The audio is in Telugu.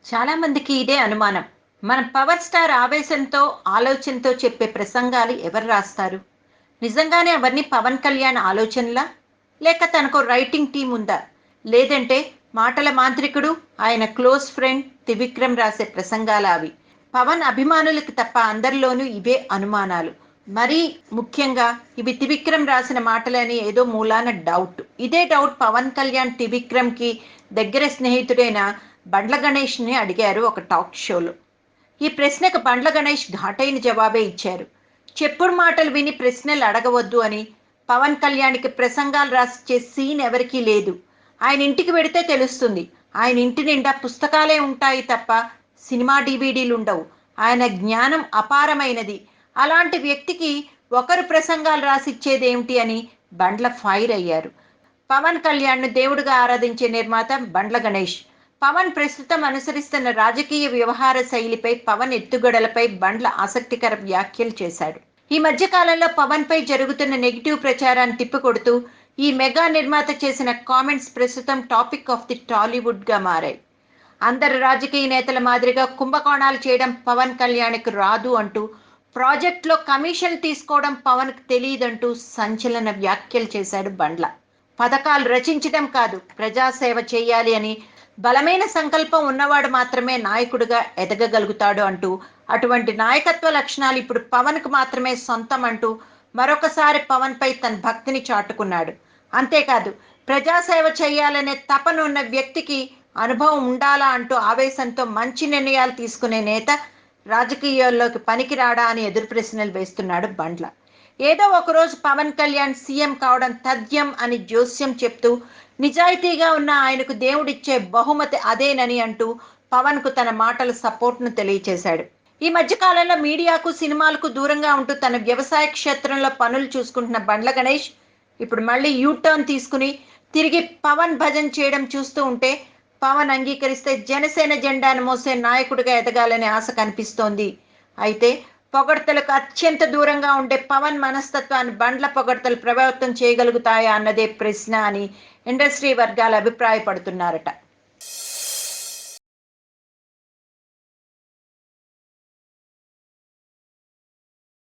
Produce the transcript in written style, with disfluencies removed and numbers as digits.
చాలా మందికి ఇదే అనుమానం. మన పవర్ స్టార్ ఆవేశంతో, ఆలోచనతో చెప్పే ప్రసంగాలు ఎవరు రాస్తారు? నిజంగానే అవన్నీ పవన్ కళ్యాణ్ ఆలోచనలా? లేక తనకు రైటింగ్ టీం ఉందా? లేదంటే మాటల మాంత్రికుడు, ఆయన క్లోజ్ ఫ్రెండ్ త్రివిక్రమ్ రాసే ప్రసంగాలా అవి? పవన్ అభిమానులకు తప్ప అందరిలోనూ ఇవే అనుమానాలు. మరీ ముఖ్యంగా ఇవి త్రివిక్రమ్ రాసిన మాటలని ఏదో మూలాన డౌట్. ఇదే డౌట్ పవన్ కళ్యాణ్ త్రివిక్రమ్‌కి దగ్గర స్నేహితుడైన బండ్ల గణేష్‌ని అడిగారు ఒక టాక్ షోలో. ఈ ప్రశ్నకు బండ్ల గణేష్ ఘాటైన జవాబే ఇచ్చారు. చెప్పుడు మాటలు విని ప్రశ్నలు అడగవద్దు అని. పవన్ కళ్యాణ్‌కి ప్రసంగాలు రాసిచ్చే సీన్ ఎవరికీ లేదు. ఆయన ఇంటికి వెడితే తెలుస్తుంది. ఆయన ఇంటి నిండా పుస్తకాలే ఉంటాయి తప్ప సినిమా డీవీడీలుండవు. ఆయన జ్ఞానం అపారమైనది. అలాంటి వ్యక్తికి ఒకరు ప్రసంగాలు రాసిచ్చేదేమిటి అని బండ్ల ఫైర్ అయ్యారు. పవన్ కళ్యాణ్‌ను దేవుడిగా ఆరాధించే నిర్మాత బండ్ల గణేష్. పవన్ ప్రస్తుతం అనుసరిస్తున్న రాజకీయ వ్యవహార శైలిపై, పవన్ ఎత్తుగడలపై బండ్ల ఆసక్తికర వ్యాఖ్యలు చేశాడు. ఈ మధ్య కాలంలో పవన్పై జరుగుతున్న నెగిటివ్ ప్రచారాన్ని తిప్పికొడుతూ ఈ మెగా నిర్మాత చేసిన కామెంట్స్ ప్రస్తుతం టాపిక్ ఆఫ్ ది టాలీవుడ్గా మారాయి. అందరు రాజకీయ నేతల మాదిరిగా కుంభకోణాలు చేయడం పవన్ కళ్యాణ్‌కి రాదు అంటూ, ప్రాజెక్ట్‌లో కమిషన్ తీసుకోవడం పవన్‌కు తెలియదంటూ సంచలన వ్యాఖ్యలు చేశాడు బండ్ల. పథకాలు రచించడం కాదు, ప్రజాసేవ చేయాలి అని బలమైన సంకల్పం ఉన్నవాడు మాత్రమే నాయకుడిగా ఎదగగలుగుతాడు అంటూ, అటువంటి నాయకత్వ లక్షణాలు ఇప్పుడు పవన్కు మాత్రమే సొంతం అంటూ మరొకసారి పవన్పై తన భక్తిని చాటుకున్నాడు. అంతేకాదు, ప్రజాసేవ చేయాలనే తపన ఉన్న వ్యక్తికి అనుభవం ఉండాలా అంటూ ఆవేశంతో మంచి నిర్ణయాలు తీసుకునే నేత రాజకీయాల్లోకి పనికిరాడా అని ఎదురు ప్రశ్నలు వేస్తున్నాడు బండ్ల. ఏదో ఒకరోజు పవన్ కళ్యాణ్ సీఎం కావడం తథ్యం అని జోస్యం చెప్తూ, నిజాయితీగా ఉన్న ఆయనకు దేవుడిచ్చే బహుమతి అదేనని అంటూ పవన్కు తన మాటల సపోర్ట్ను తెలియచేశాడు. ఈ మధ్య కాలంలో మీడియాకు, సినిమాలకు దూరంగా ఉంటూ తన వ్యవసాయ క్షేత్రంలో పనులు చూసుకుంటున్న బండ్ల గణేష్ ఇప్పుడు మళ్ళీ యూ టర్న్ తీసుకుని తిరిగి పవన్ భజన చేయడం చూస్తూ ఉంటే, పవన్ అంగీకరిస్తే జనసేన జెండాను మోసే నాయకుడిగా ఎదగాలనే ఆశ కనిపిస్తోంది. అయితే పొగడ్తలకు అత్యంత దూరంగా ఉండే పవన్ మనస్తత్వాన్ని బండ్ల పొగడ్తలు ప్రభావితం చేయగలుగుతాయా అన్నదే ప్రశ్న అని ఇండస్ట్రీ వర్గాలు అభిప్రాయపడుతున్నారట.